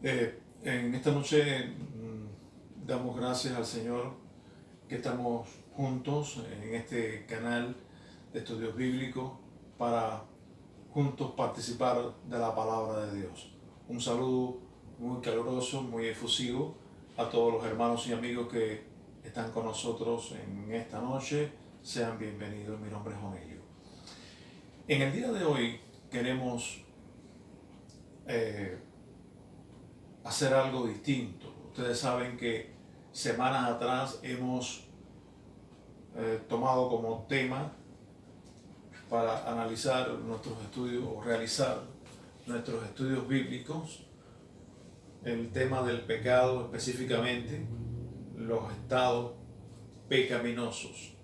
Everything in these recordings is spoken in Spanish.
En esta noche damos gracias al Señor que estamos juntos en este canal de estudios bíblicos para juntos participar de la palabra de Dios. Un saludo muy caluroso, muy efusivo a todos los hermanos y amigos que están con nosotros en esta noche. Sean bienvenidos, mi nombre es Onelio. En el día de hoy queremos hacer algo distinto. Ustedes saben que semanas atrás hemos tomado como tema para analizar nuestros estudios o realizar nuestros estudios bíblicos el tema del pecado, específicamente los estados pecaminosos.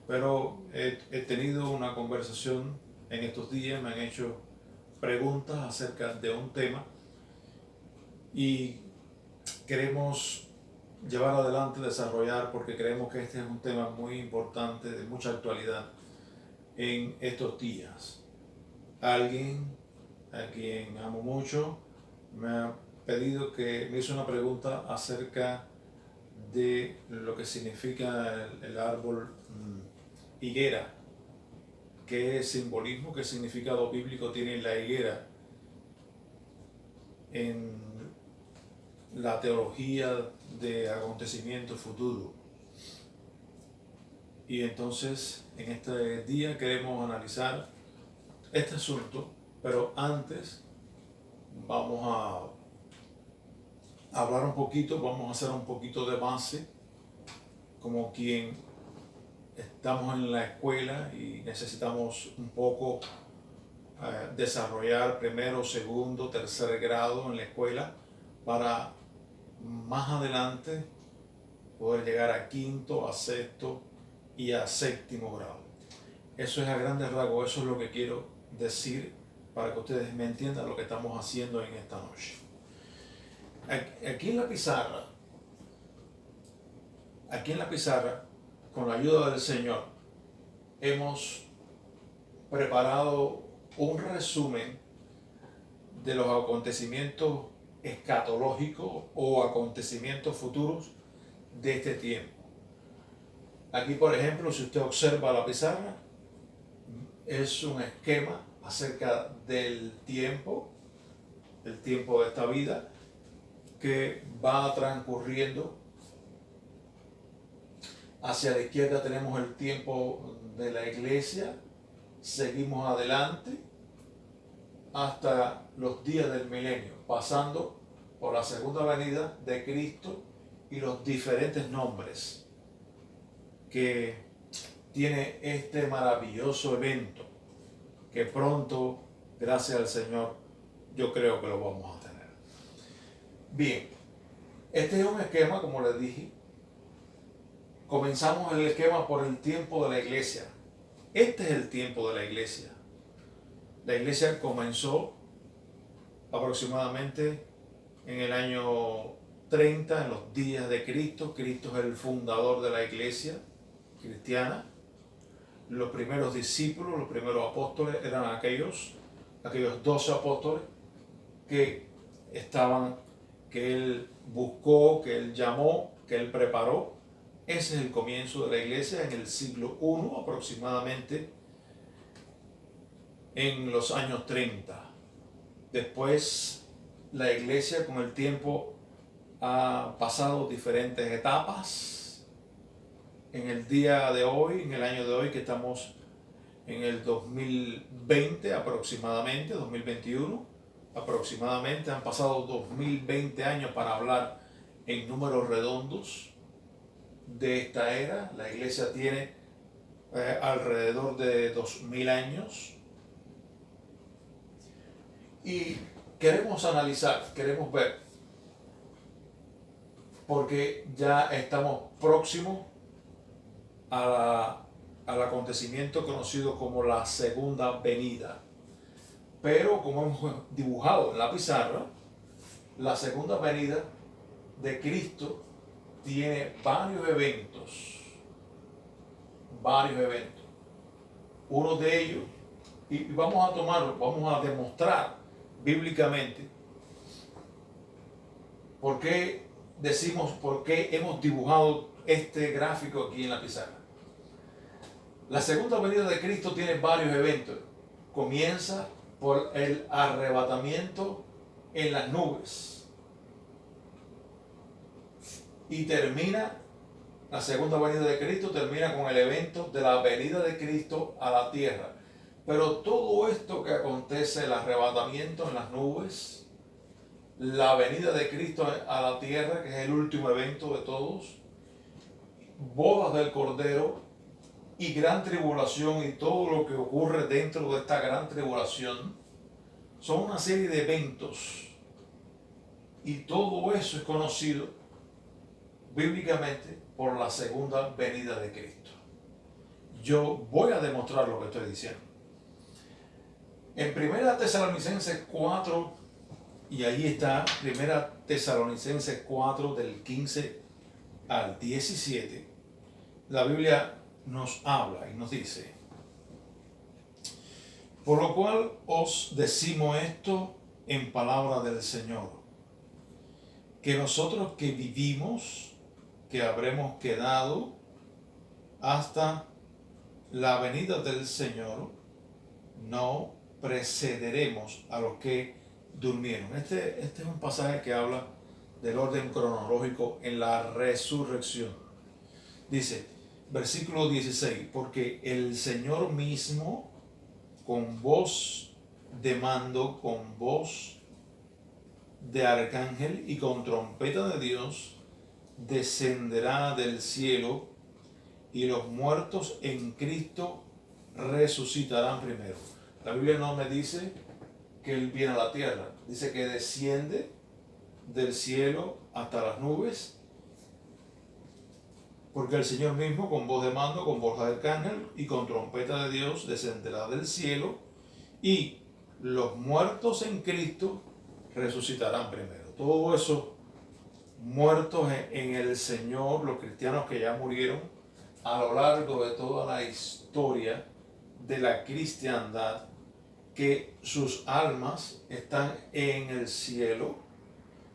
Pero he tenido una conversación en estos días, me han hecho preguntas acerca de un tema y queremos llevar adelante, desarrollar, porque creemos que este es un tema muy importante, de mucha actualidad en estos días. Alguien a quien amo mucho me ha pedido que me hizo una pregunta acerca de lo que significa el árbol higuera. ¿Qué simbolismo, qué significado bíblico tiene la higuera en la teología de acontecimientos futuros? Y entonces en este día queremos analizar este asunto, pero antes vamos a hablar un poquito, vamos a hacer un poquito de base, como quien estamos en la escuela y necesitamos un poco desarrollar primero, segundo, tercer grado en la escuela para más adelante poder llegar a quinto, a sexto y a séptimo grado. Eso es a grandes rasgos, eso es lo que quiero decir para que ustedes me entiendan lo que estamos haciendo en esta noche. Aquí en la pizarra, con la ayuda del Señor, hemos preparado un resumen de los acontecimientos escatológicos o acontecimientos futuros de este tiempo. Aquí, por ejemplo, si usted observa la pizarra, es un esquema acerca del tiempo, el tiempo de esta vida, que va transcurriendo. Hacia la izquierda tenemos el tiempo de la iglesia, seguimos adelante hasta los días del milenio, pasando por la segunda venida de Cristo y los diferentes nombres que tiene este maravilloso evento, que pronto, gracias al Señor, yo creo que lo vamos a tener. Bien, este es un esquema, como les dije. Comenzamos el esquema por el tiempo de la iglesia. Este es el tiempo de la iglesia. La iglesia comenzó aproximadamente en el año 30, en los días de Cristo. Cristo es el fundador de la iglesia cristiana. Los primeros discípulos, los primeros apóstoles eran aquellos 12 apóstoles que él buscó, que él llamó, que él preparó. Ese es el comienzo de la iglesia en el siglo I aproximadamente, en los años 30. Después la iglesia con el tiempo ha pasado diferentes etapas. En el día de hoy, en el año de hoy, que estamos en el 2020 aproximadamente, 2021 aproximadamente, han pasado 2020 años para hablar en números redondos de esta era. La iglesia tiene alrededor de 2000 años y queremos analizar, queremos ver, porque ya estamos próximos al acontecimiento conocido como la segunda venida. Pero como hemos dibujado en la pizarra, la segunda venida de Cristo tiene varios eventos. Uno de ellos, y vamos a demostrar bíblicamente ¿Por qué decimos, por qué hemos dibujado este gráfico aquí en la pizarra? La segunda venida de Cristo tiene varios eventos. Comienza por el arrebatamiento en las nubes y termina, la segunda venida de Cristo termina con el evento de la venida de Cristo a la tierra. Pero todo esto que acontece, el arrebatamiento en las nubes, la venida de Cristo a la tierra, que es el último evento de todos, bodas del Cordero y gran tribulación y todo lo que ocurre dentro de esta gran tribulación, son una serie de eventos. Y todo eso es conocido bíblicamente por la segunda venida de Cristo. Yo voy a demostrar lo que estoy diciendo. En 1 Tesalonicenses 4, y ahí está 1 Tesalonicenses 4 del 15 al 17, la Biblia nos habla y nos dice: por lo cual os decimos esto en palabra del Señor, que nosotros que vivimos, que habremos quedado hasta la venida del Señor, no precederemos a los que durmieron. Este es un pasaje que habla del orden cronológico en la resurrección. Dice, versículo 16, porque el Señor mismo, con voz de mando, con voz de arcángel y con trompeta de Dios, descenderá del cielo, y los muertos en Cristo resucitarán primero. La Biblia no me dice que Él viene a la tierra, dice que desciende del cielo hasta las nubes, porque el Señor mismo, con voz de mando, con voz de arcángel y con trompeta de Dios, descenderá del cielo, y los muertos en Cristo resucitarán primero. Todo eso, muertos en el Señor, los cristianos que ya murieron a lo largo de toda la historia de la cristiandad, que sus almas están en el cielo,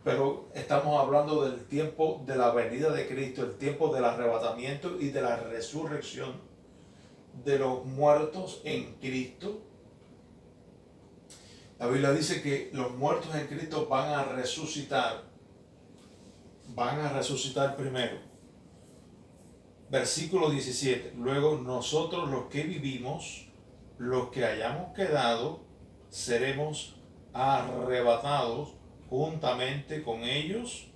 pero estamos hablando del tiempo de la venida de Cristo, el tiempo del arrebatamiento y de la resurrección de los muertos en Cristo. La Biblia dice que los muertos en Cristo van a resucitar primero. Versículo 17, luego nosotros los que vivimos, los que hayamos quedado, seremos arrebatados juntamente con ellos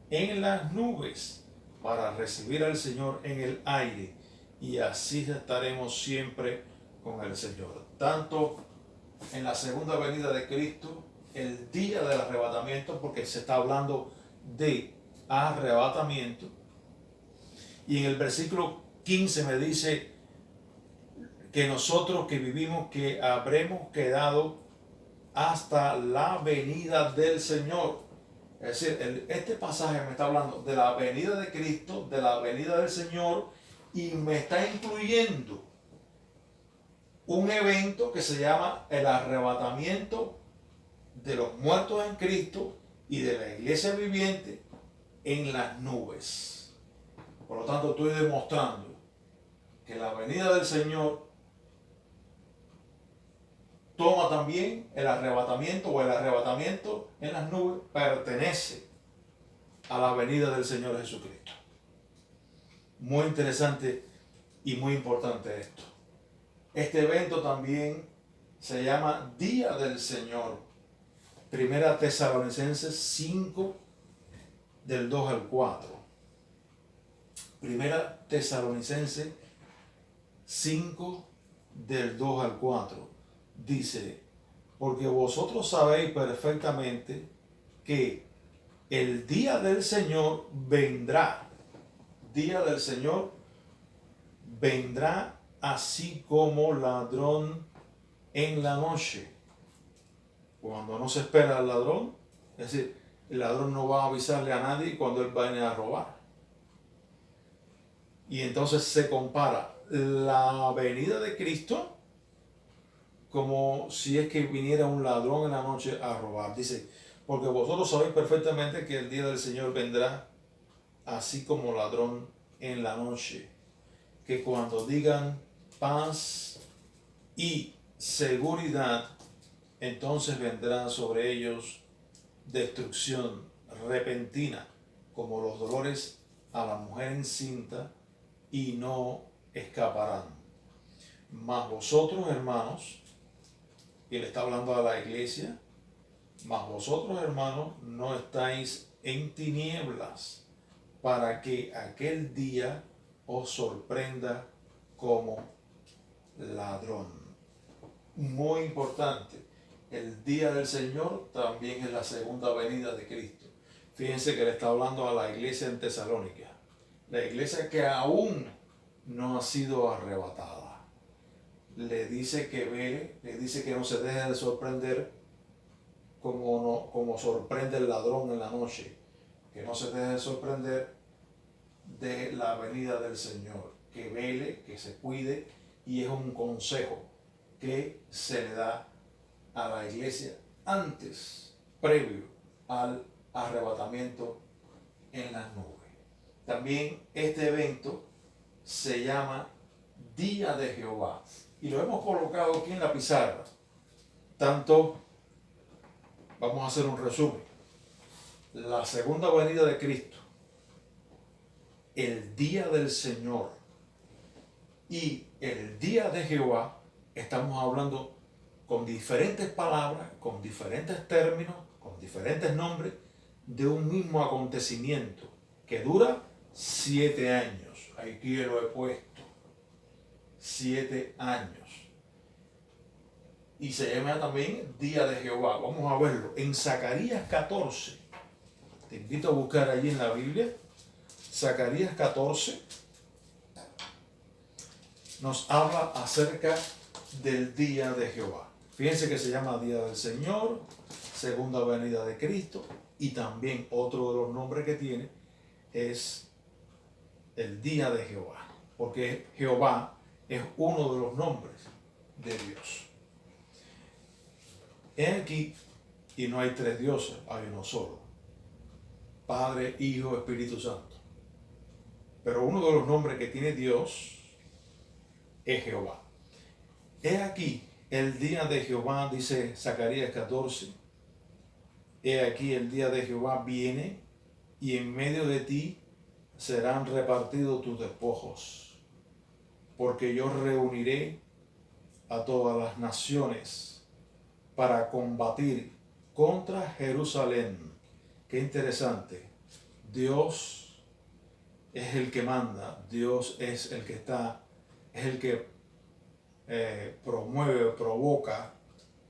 en las nubes para recibir al Señor en el aire, y así estaremos siempre con el Señor. Tanto en la segunda venida de Cristo, el día del arrebatamiento, porque se está hablando de arrebatamiento, y en el versículo 15 me dice que nosotros que vivimos, que habremos quedado hasta la venida del Señor. Es decir, este pasaje me está hablando de la venida de Cristo, de la venida del Señor, y me está incluyendo un evento que se llama el arrebatamiento de los muertos en Cristo y de la iglesia viviente en las nubes. Por lo tanto, estoy demostrando que la venida del Señor toma también el arrebatamiento, o el arrebatamiento en las nubes pertenece a la venida del Señor Jesucristo. Muy interesante y muy importante esto. Este evento también se llama Día del Señor. 1 Tesalonicenses 5 del 2 al 4. 1 Tesalonicenses 5 del 2 al 4 dice, porque vosotros sabéis perfectamente que el día del Señor vendrá así como ladrón en la noche. Cuando no se espera al ladrón, es decir, el ladrón no va a avisarle a nadie cuando él va a venir a robar. Y entonces se compara la venida de Cristo como si es que viniera un ladrón en la noche a robar. Dice, Porque vosotros sabéis perfectamente que el día del Señor vendrá así como ladrón en la noche, que cuando digan paz y seguridad, entonces vendrá sobre ellos destrucción repentina, como los dolores a la mujer encinta, y no escaparán. Mas vosotros, hermanos, y le está hablando a la iglesia, mas vosotros, hermanos, no estáis en tinieblas, para que aquel día os sorprenda como ladrón. Muy importante, el día del Señor también es la segunda venida de Cristo. Fíjense que le está hablando a la iglesia en Tesalónica, la iglesia que aún no ha sido arrebatada. Le dice que vele, le dice que no se deje de sorprender como sorprende el ladrón en la noche, que no se deje de sorprender de la venida del Señor, que vele, que se cuide, y es un consejo que se le da a la iglesia antes, previo al arrebatamiento en las nubes. También este evento se llama Día de Jehová y lo hemos colocado aquí en la pizarra. Tanto, vamos a hacer un resumen. La segunda venida de Cristo, el día del Señor y el día de Jehová, estamos hablando con diferentes palabras, con diferentes términos, con diferentes nombres, de un mismo acontecimiento que dura 7 años. Aquí lo he puesto. 7 años. Y se llama también Día de Jehová. Vamos a verlo. En Zacarías 14. Te invito a buscar allí en la Biblia. Zacarías 14 nos habla acerca del día de Jehová. Fíjense que se llama Día del Señor, segunda venida de Cristo, y también otro de los nombres que tiene es el día de Jehová, porque Jehová es uno de los nombres de Dios. He aquí, y no hay 3 dioses, hay uno solo, Padre, Hijo, Espíritu Santo. Pero uno de los nombres que tiene Dios es Jehová. He aquí el día de Jehová, dice Zacarías 14. He aquí el día de Jehová viene, y en medio de ti serán repartidos tus despojos, porque yo reuniré a todas las naciones para combatir contra Jerusalén. Qué interesante. Dios es el que manda, Dios es el que está, es el que promueve, provoca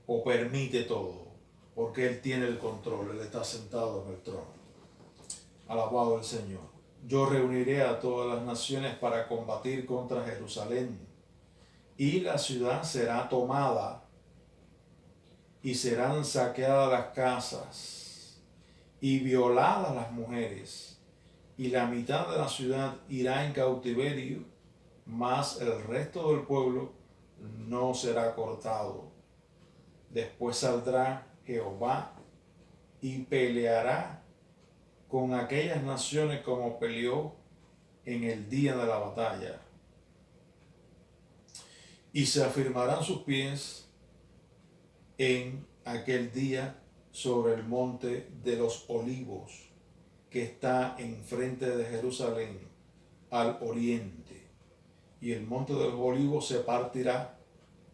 o permite todo, porque Él tiene el control, Él está sentado en el trono. Alabado el Señor. Yo reuniré a todas las naciones para combatir contra Jerusalén, y la ciudad será tomada, y serán saqueadas las casas, y violadas las mujeres, y la mitad de la ciudad irá en cautiverio, mas el resto del pueblo no será cortado. Después saldrá Jehová y peleará con aquellas naciones como peleó en el día de la batalla. Y se afirmarán sus pies en aquel día sobre el monte de los olivos, que está enfrente de Jerusalén, al oriente. Y el monte de los olivos se partirá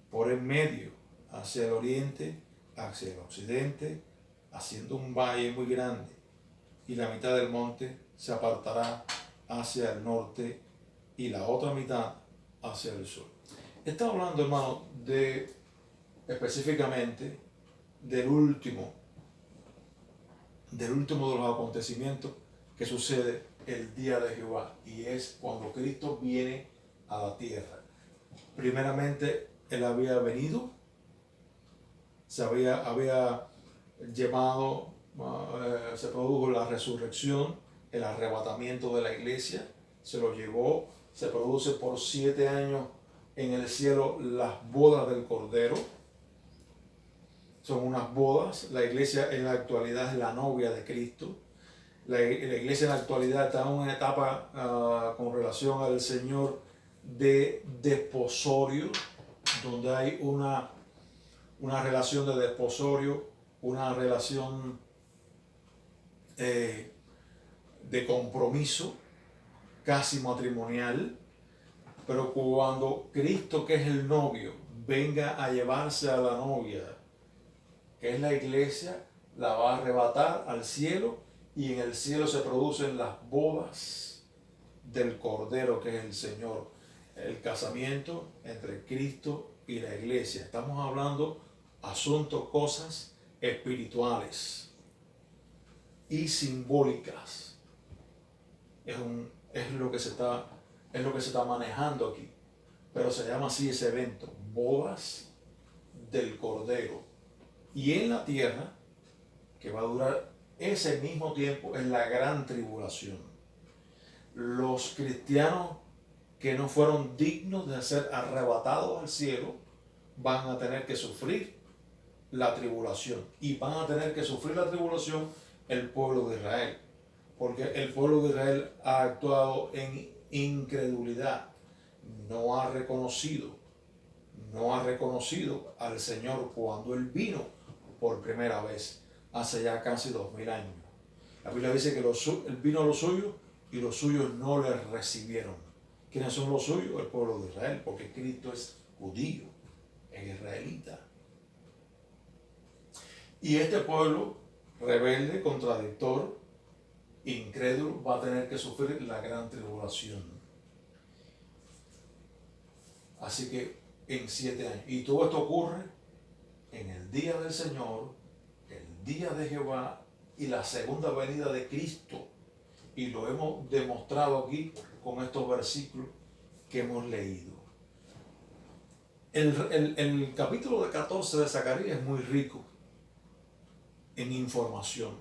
por en medio, hacia el oriente, hacia el occidente, haciendo un valle muy grande. Y la mitad del monte se apartará hacia el norte y la otra mitad hacia el sur. Está hablando, hermano, específicamente del último de los acontecimientos que sucede el día de Jehová, y es cuando Cristo viene a la tierra. Primeramente, Él había venido, se había llevado, se produjo la resurrección, el arrebatamiento de la iglesia, se lo llevó, se produce por 7 años en el cielo las bodas del Cordero, son unas bodas. La iglesia en la actualidad es la novia de Cristo. La iglesia en la actualidad está en una etapa con relación al Señor de desposorio, donde hay una relación de desposorio, una relación de compromiso casi matrimonial. Pero cuando Cristo, que es el novio, venga a llevarse a la novia, que es la iglesia, la va a arrebatar al cielo, y en el cielo se producen las bodas del Cordero, que es el Señor, el casamiento entre Cristo y la iglesia. Estamos hablando asuntos, cosas espirituales y simbólicas. Es lo que se está manejando aquí, pero se llama así ese evento, bodas del Cordero. Y en la tierra, que va a durar ese mismo tiempo, es la gran tribulación. Los cristianos que no fueron dignos de ser arrebatados al cielo van a tener que sufrir la tribulación, y van a tener que sufrir la tribulación el pueblo de Israel, porque el pueblo de Israel ha actuado en incredulidad, no ha reconocido al Señor cuando Él vino por primera vez, hace ya casi 2000 años. La Biblia dice que Él vino a los suyos y los suyos no le recibieron. ¿Quiénes son los suyos? El pueblo de Israel, porque Cristo es judío, es israelita. Y este pueblo rebelde, contradictor, incrédulo, va a tener que sufrir la gran tribulación. Así que en 7 años. Y todo esto ocurre en el día del Señor, el día de Jehová y la segunda venida de Cristo. Y lo hemos demostrado aquí con estos versículos que hemos leído. El capítulo 14 de Zacarías es muy rico en información.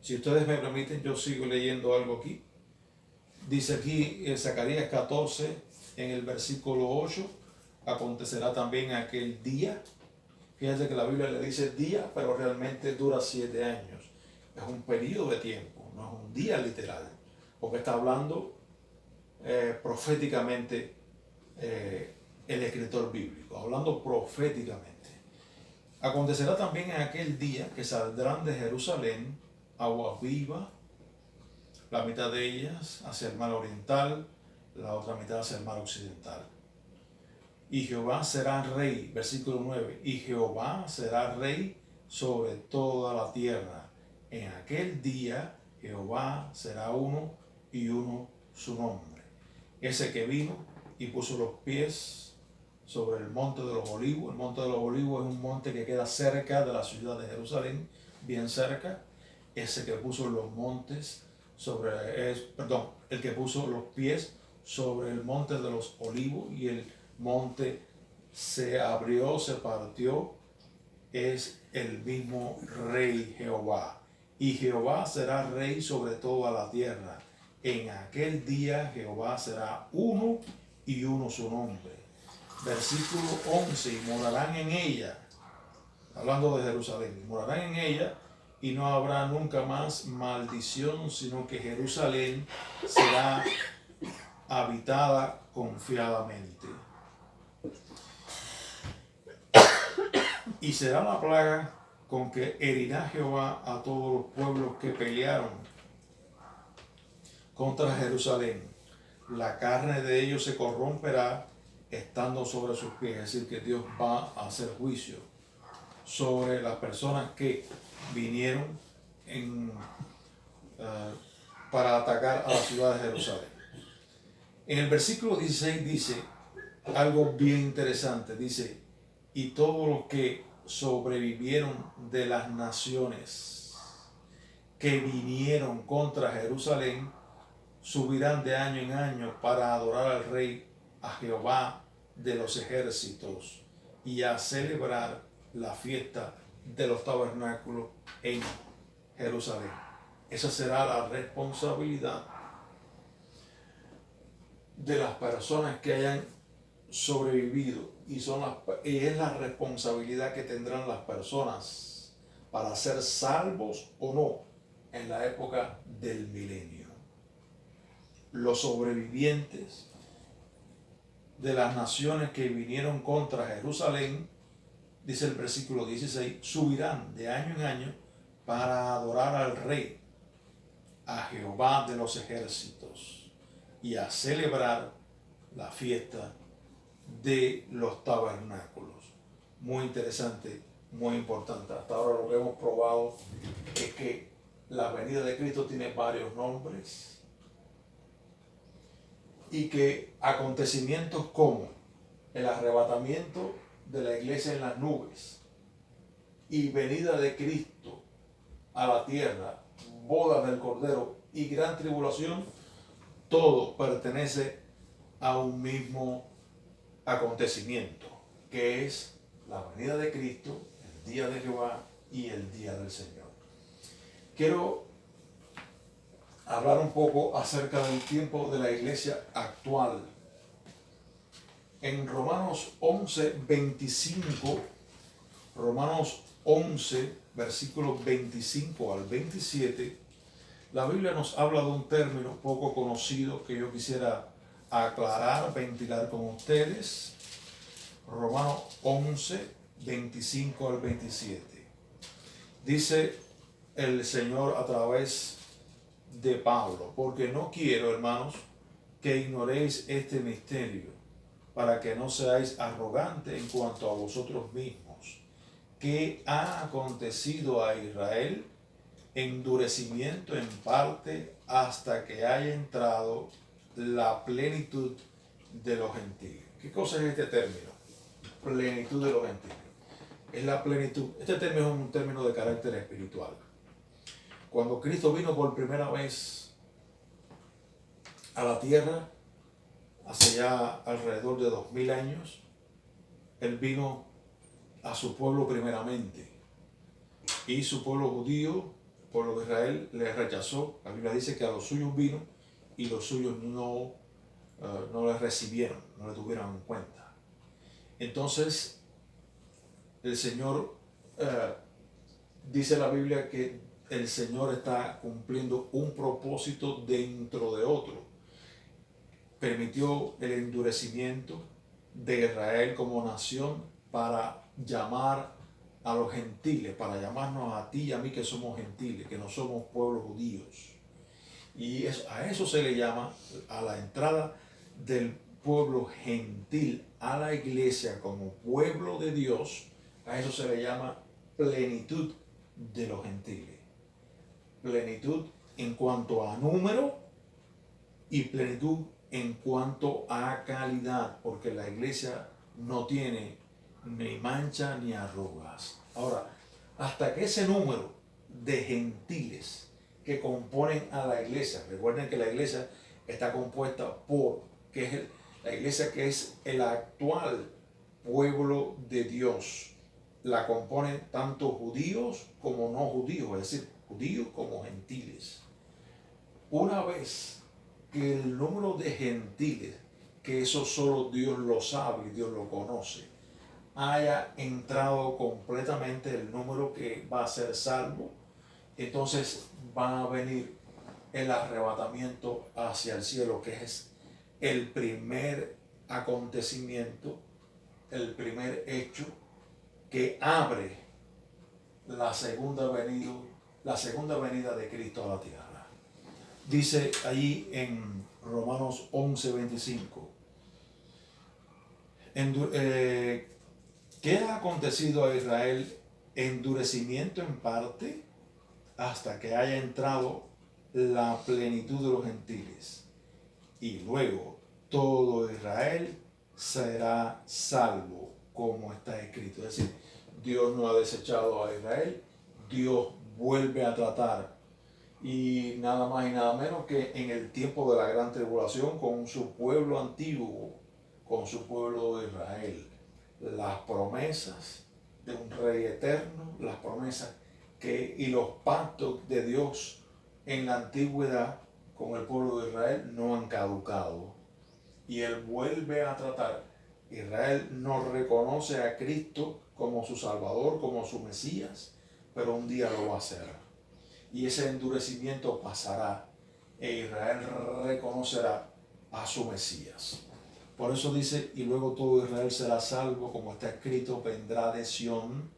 Si ustedes me permiten, yo sigo leyendo algo aquí. Dice aquí en Zacarías 14, en el versículo 8, acontecerá también aquel día. Fíjense que la Biblia le dice día, pero realmente dura 7 años. Es un periodo de tiempo, no es un día literal, porque está hablando proféticamente el escritor bíblico, hablando proféticamente. Acontecerá también en aquel día que saldrán de Jerusalén aguas vivas, la mitad de ellas hacia el mar oriental, la otra mitad hacia el mar occidental. Y Jehová será rey, versículo 9, y Jehová será rey sobre toda la tierra. En aquel día Jehová será uno y uno su nombre. Ese que vino y puso los pies sobre el monte de los olivos. El monte de los olivos es un monte que queda cerca de la ciudad de Jerusalén, bien cerca. Ese que puso los montes el que puso los pies sobre el monte de los olivos, y el monte se abrió, se partió, es el mismo rey Jehová. Y Jehová será rey sobre toda la tierra. En aquel día Jehová será uno y uno su nombre. Versículo 11, y morarán en ella, hablando de Jerusalén, y morarán en ella, y no habrá nunca más maldición, sino que Jerusalén será habitada confiadamente. Y será la plaga con que herirá Jehová a todos los pueblos que pelearon contra Jerusalén. La carne de ellos se corromperá estando sobre sus pies. Es decir, que Dios va a hacer juicio sobre las personas que vinieron para atacar a la ciudad de Jerusalén. En el versículo 16 dice algo bien interesante. Dice, y todos los que sobrevivieron de las naciones que vinieron contra Jerusalén subirán de año en año para adorar al Rey, a Jehová de los ejércitos, y a celebrar la fiesta de los tabernáculos en Jerusalén. Esa será la responsabilidad de las personas que hayan sobrevivido y es la responsabilidad que tendrán las personas para ser salvos o no en la época del milenio. Los sobrevivientes de las naciones que vinieron contra Jerusalén, dice el versículo 16, subirán de año en año para adorar al Rey, a Jehová de los ejércitos, y a celebrar la fiesta de los tabernáculos. Muy interesante, muy importante. Hasta ahora lo que hemos probado es que la venida de Cristo tiene varios nombres y que acontecimientos como el arrebatamiento de la iglesia en las nubes y venida de Cristo a la tierra, boda del Cordero y gran tribulación, todo pertenece a un mismo acontecimiento, que es la venida de Cristo, el día de Jehová y el día del Señor. Quiero hablar un poco acerca del tiempo de la iglesia actual. En Romanos 11, 25, Romanos 11, versículos 25 al 27, la Biblia nos habla de un término poco conocido que yo quisiera aclarar, ventilar con ustedes. Romanos 11, 25 al 27. Dice el Señor a través de Pablo: porque no quiero, hermanos, que ignoréis este misterio, para que no seáis arrogantes en cuanto a vosotros mismos, que ha acontecido a Israel endurecimiento en parte hasta que haya entrado la plenitud de los gentiles. ¿Qué cosa es este término? Plenitud de los gentiles. Es la plenitud. Este término es un término de carácter espiritual. Cuando Cristo vino por primera vez a la tierra, hace ya alrededor de 2000 años, Él vino a su pueblo primeramente. Y su pueblo judío, pueblo de Israel, le rechazó. La Biblia dice que a los suyos vino y los suyos no le recibieron, no le tuvieron en cuenta. Entonces, el Señor, dice la Biblia que el Señor está cumpliendo un propósito dentro de otro. Permitió el endurecimiento de Israel como nación para llamar a los gentiles, para llamarnos a ti y a mí que somos gentiles, que no somos pueblos judíos. Y a eso se le llama, a la entrada del pueblo gentil a la iglesia como pueblo de Dios, a eso se le llama plenitud de los gentiles. Plenitud en cuanto a número y plenitud en cuanto a calidad, porque la iglesia no tiene ni mancha ni arrugas. Ahora, hasta que ese número de gentiles que componen a la iglesia, recuerden que la iglesia está compuesta por, la iglesia que es el actual pueblo de Dios, la componen tanto judíos como no judíos, es decir, judíos como gentiles. Una vez que el número de gentiles, que eso solo Dios lo sabe y Dios lo conoce, haya entrado completamente el número que va a ser salvo, entonces va a venir el arrebatamiento hacia el cielo, que es el primer acontecimiento, el primer hecho que abre la segunda venida de Cristo a la tierra. Dice allí en Romanos 11, 25, ¿qué ha acontecido a Israel? Endurecimiento en parte hasta que haya entrado la plenitud de los gentiles, y luego todo Israel será salvo, como está escrito. Es decir, Dios no ha desechado a Israel, Dios vuelve a tratar, y nada más y nada menos que en el tiempo de la gran tribulación, con su pueblo antiguo, con su pueblo de Israel. Las promesas de un rey eterno, las promesas y los pactos de Dios en la antigüedad con el pueblo de Israel no han caducado, y Él vuelve a tratar Israel no reconoce a Cristo como su Salvador, como su Mesías, pero un día lo va a hacer. Y ese endurecimiento pasará e Israel reconocerá a su Mesías. Por eso dice, y luego todo Israel será salvo, como está escrito, vendrá de Sión.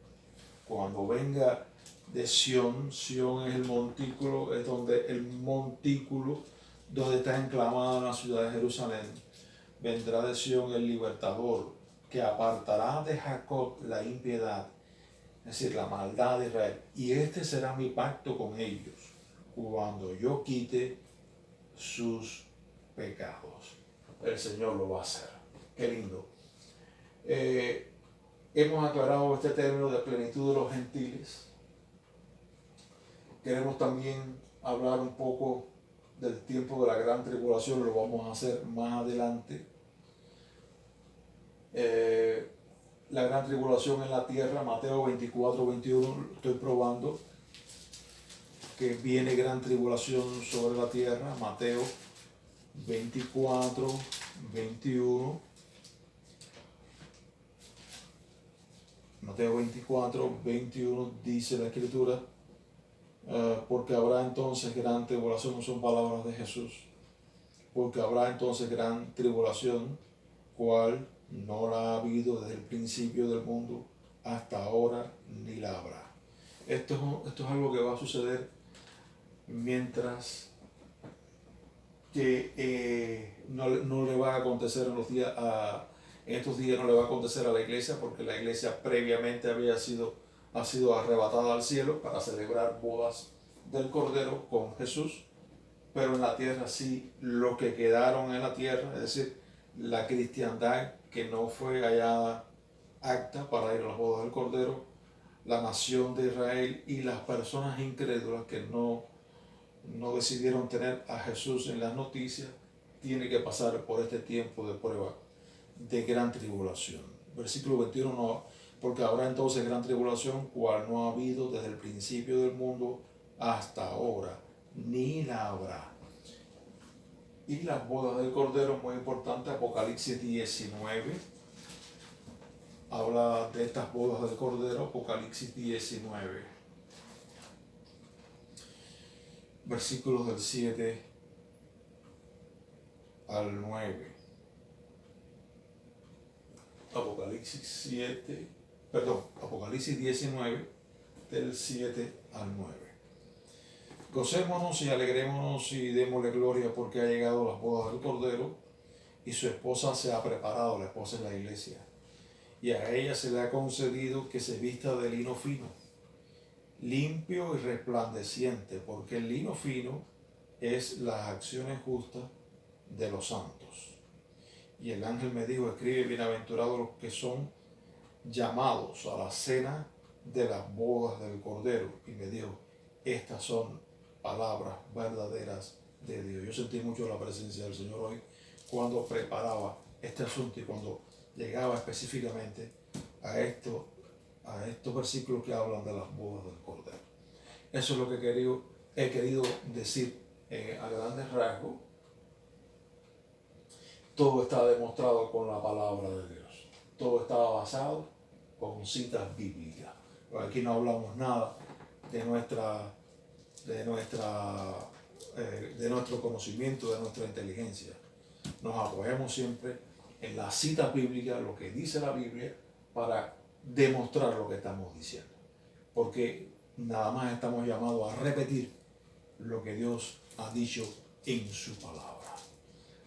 Cuando venga de Sión, Sión es el montículo, es donde el montículo donde está enclavada la ciudad de Jerusalén. Vendrá de Sión el libertador, que apartará de Jacob la impiedad, es decir, la maldad de Israel. Y este será mi pacto con ellos, cuando yo quite sus pecados. El Señor lo va a hacer. Qué lindo. Hemos aclarado este término de plenitud de los gentiles. Queremos también hablar un poco del tiempo de la gran tribulación, lo vamos a hacer más adelante. La gran tribulación en la tierra, Mateo 24, 21, estoy probando que viene gran tribulación sobre la tierra, Mateo 24, 21. Mateo 24, 21 dice la Escritura, porque habrá entonces gran tribulación, no son palabras de Jesús, porque habrá entonces gran tribulación, cual no la ha habido desde el principio del mundo hasta ahora, ni la habrá. Esto es algo que va a suceder mientras que no le va a acontecer en estos días no le va a acontecer a la iglesia, porque la iglesia previamente ha sido arrebatada al cielo para celebrar bodas del Cordero con Jesús, pero en la tierra sí, los que quedaron en la tierra, es decir, la cristiandad que no fue hallada apta para ir a las bodas del Cordero, la nación de Israel y las personas incrédulas que no decidieron tener a Jesús en las noticias, tiene que pasar por este tiempo de prueba de gran tribulación. Versículo 21, no, porque habrá entonces gran tribulación, cual no ha habido desde el principio del mundo hasta ahora, ni la habrá. Y las bodas del Cordero, muy importante, Apocalipsis 19, habla de estas bodas del Cordero, Apocalipsis 19, versículos del 7 al 9. Apocalipsis 19, del 7 al 9. Gocémonos y alegrémonos y démosle gloria, porque ha llegado las bodas del Cordero y su esposa se ha preparado, la esposa es la iglesia. Y a ella se le ha concedido que se vista de lino fino, limpio y resplandeciente, porque el lino fino es las acciones justas de los santos. Y el ángel me dijo, escribe, bienaventurados los que son llamados a la cena de las bodas del Cordero. Y me dijo, estas son palabras verdaderas de Dios. Yo sentí mucho la presencia del Señor hoy cuando preparaba este asunto y cuando llegaba específicamente a estos versículos que hablan de las bodas del Cordero. Eso es lo que he querido decir a grandes rasgos. Todo está demostrado con la palabra de Dios. Todo está basado con citas bíblicas. Pero aquí no hablamos nada de nuestro conocimiento, de nuestra inteligencia. Nos apoyamos siempre en la cita bíblica, lo que dice la Biblia, para demostrar lo que estamos diciendo. Porque nada más estamos llamados a repetir lo que Dios ha dicho en su palabra.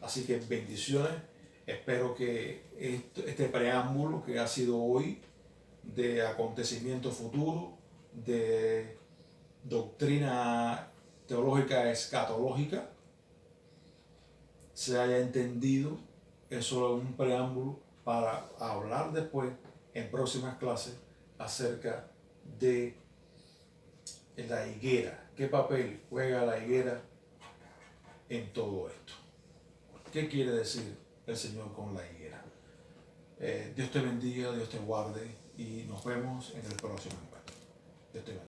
Así que bendiciones. Espero que este preámbulo que ha sido hoy de acontecimientos futuros, de doctrina teológica escatológica, se haya entendido. Es solo un preámbulo para hablar después en próximas clases acerca de la higuera. ¿Qué papel juega la higuera en todo esto? ¿Qué quiere decir el Señor con la higuera? Dios te bendiga, Dios te guarde y nos vemos en el próximo encuentro. Dios te bendiga.